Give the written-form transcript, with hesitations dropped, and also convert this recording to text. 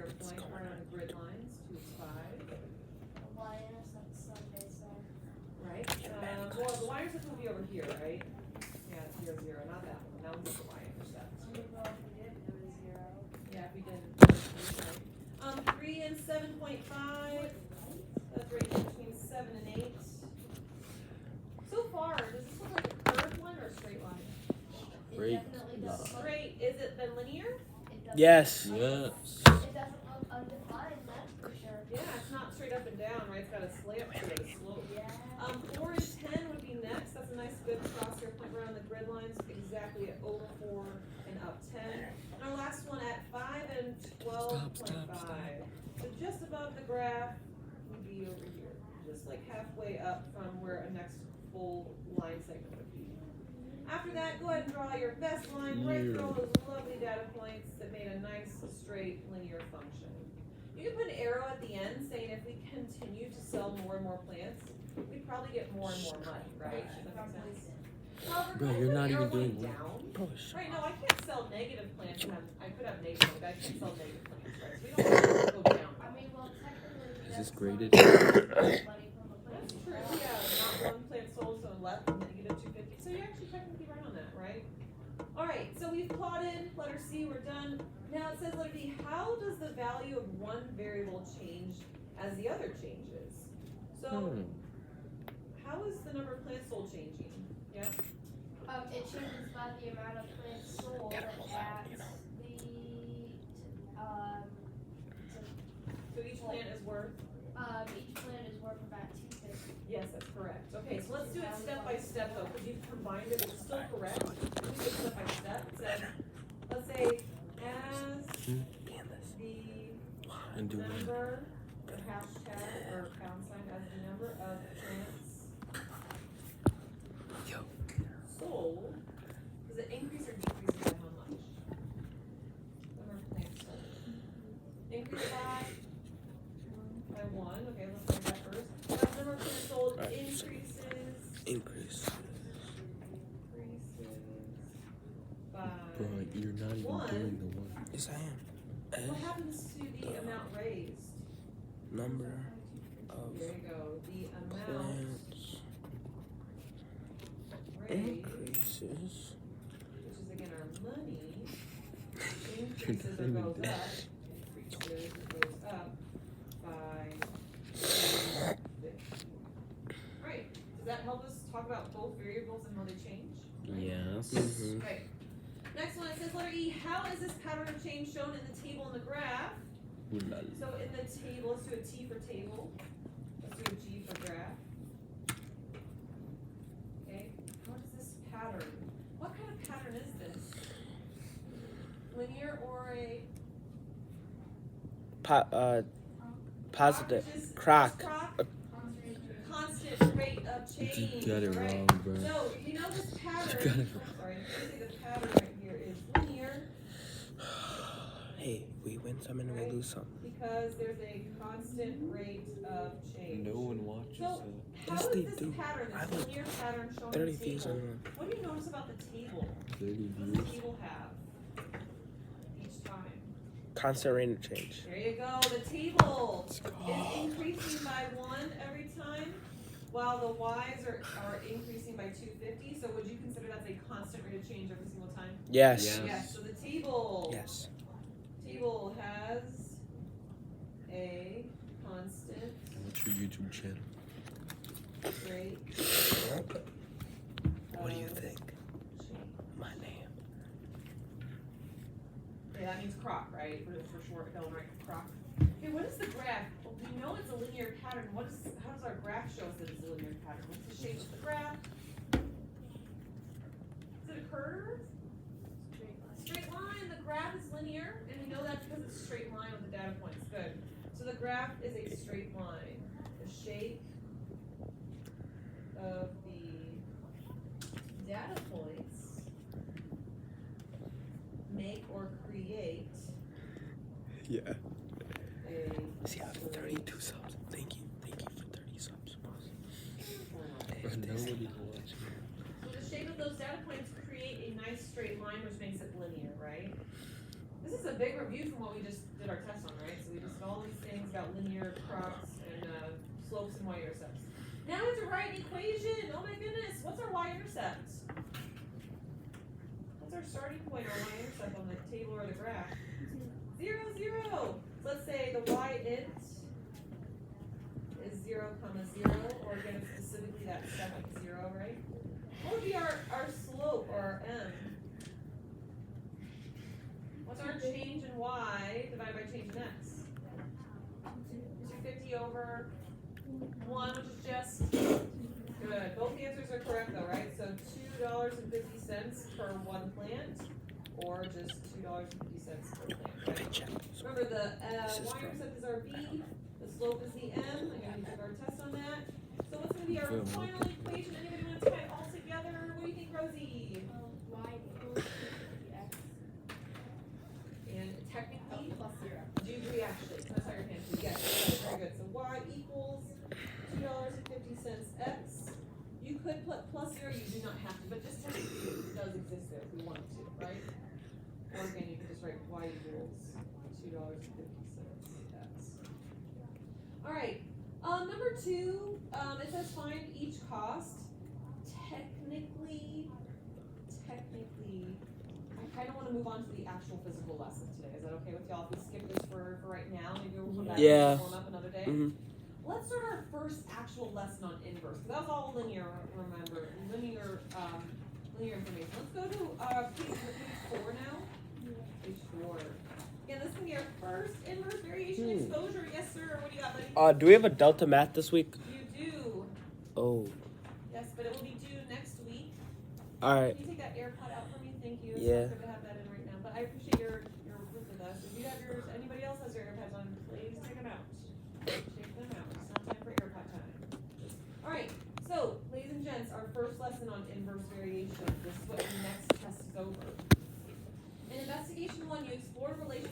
your point right on the grid lines, 2 is 5. Y-intercept Sunday, so. Right? Well, the y-intercept will be over here, right? Yeah, 0, 0, not that one. That one's the y-intercept. Well, if we didn't do a 0. Yeah, if we didn't. 3 and 7.5. That's right between 7 and 8. So far, does this look like a curved line or a straight line? It definitely does look. Straight. Is it then linear? It doesn't Yes. look- Yes. It doesn't look undefined, that's for sure. Yeah, it's not straight up and down, right? It's got a slant to it, a slope. Yeah. 4 and 10 would be next. That's a nice good crosshair point around the grid lines, exactly at over 4 and up 10. And our last one at 5 and 12.5. So just above the graph would be over here, just like halfway up from where a next full line segment would be. After that, go ahead and draw your best line right through all those lovely data points that made a nice straight linear function. You can put an arrow at the end saying if we continue to sell more and more plants, we'd probably get more and more money, right? Does that make sense? However, Bro, can I you're put not an even arrow going doing one. down? Bro, Right, no, I can't sell negative plants, and I could have negative, but I can't sell negative plants, right? So we don't want to go down. I mean, well, technically. Is this that's graded? money from the That's place. true, yeah, not one plant sold, so left negative 250, so you're actually technically right on that, right? Alright, so we've plotted letter C, we're done. Now it says letter D, how does the value of one variable change as the other changes? So, how is the number of plants sold changing? Yeah? It changes by the amount of plants sold at the, So each plant is worth? each plant is worth about 250. Yes, that's correct. Okay, so let's do it step by step though, because you've combined it, it's still correct. We do it step by step. It says, let's say, as And the do one. number, the hashtag or pound sign as the number of plants Yo. sold, does it increase or decrease by how much? Number of plants sold. Increase by 1, okay, let's write that first. Now, the number of plants sold Right. increases Increase. by, Bro, you're not even One. doing the one. Yes, I am. what happens to the amount raised? Number of There you go, the amount plants raised, increases. which is again our money, You're increases or not goes even up, increases or goes up by 50. Right, does that help us talk about both variables and how they change? Yes. Mhm. Right. Next one, it says letter E, how is this pattern of change shown in the table and the graph? Ooh la la. So in the table, let's do a T for table. Let's do a G for graph. Okay, how is this pattern? What kind of pattern is this? Linear or a Positive. which is- Croc. Constant rate of change. You got it right? wrong, bro. So we know this pattern. got it I'm sorry, I say the pattern right here is linear Hey, we win some and we lose some. because there's a constant rate of change. No one watches So, that. how Yes, is they this do. pattern, I this have linear pattern shown in 30 the views table? on one. What do you notice about the table? 30 What does views. the table have each time? Constant rate of change. There you go. The table Let's is go. increasing by 1 every time, while the y's are increasing by 250. So would you consider that's a constant rate of change every single time? Yes. Yeah. Yes. So the table Yes. has a constant What's your YouTube channel? rate. What do you of think? change. My name. Okay, that means croc, right? For short, Helen, right? Croc. Okay, what is the graph? Well, we know it's a linear pattern. How does our graph show us that it's a linear pattern? What's the shape of the graph? Is it a curve? Straight line. The graph is linear, and we know that because it's a straight line with the data points. Good. So the graph is a straight line. The shape of the data points make or create Yeah. a See, I have 32 subs. Thank you. Thank you for 30 subs, boss. Bro, nobody's watching. So the shape of those data points create a nice straight line, which makes it linear, right? This is a big review from what we just did our test on, right? So we just did all these things about linear crops and slopes and y-intercepts. Now we have to write an equation. Oh my goodness, what's our y-intercept? What's our starting point or y-intercept on the table or the graph? 0, 0. So let's say the y-int is 0, 0, or again specifically that second 0, right? What would be our slope or our m? What's our change in y divided by change in x? 250 over 1, which is just good. Both answers are correct though, right? So $2.50 per one plant, or just $2.50 per plant. Okay, Right? check. Remember the This is y-intercept is our b, the slope is the m. Again, we took our test on that. So what's going to be our Good. final equation? Anybody want to tie it all together? What do you think, Rosie? Y equals 250x And technically, plus 0. do you agree actually? So that's how your hand should yes, very good. So y equals $2.50 x. You could put plus 0, you do not have to, but just technically it does exist there if we wanted to, right? Or again, you could just write y equals $2.50 x. Alright, number 2, it says find each cost. Technically, I kind of want to move on to the actual physical lesson today. Is that okay with y'all? If we skip this for right now, maybe we'll come back Yeah. and warm up another day. Mhm. Let's start our first actual lesson on inverse. Because that was all linear, remember, linear information. Let's go to page 4 now. Page 4. Again, this is gonna be our first inverse variation exposure. Yes, sir. What do you got, buddy? Do we have a Delta Math this week? You do. Oh, Yes, but it will be due next week. alright. Can you take that AirPod out for me? Thank you. It's Yeah. not good to have that in right now, but I appreciate your with us. If you have yours, anybody else has their AirPods on, please take them out. Take them out. It's not time for AirPod time. All right. So, ladies and gents, our first lesson on inverse variation. This is what the next test is over. In investigation 1, you explored relations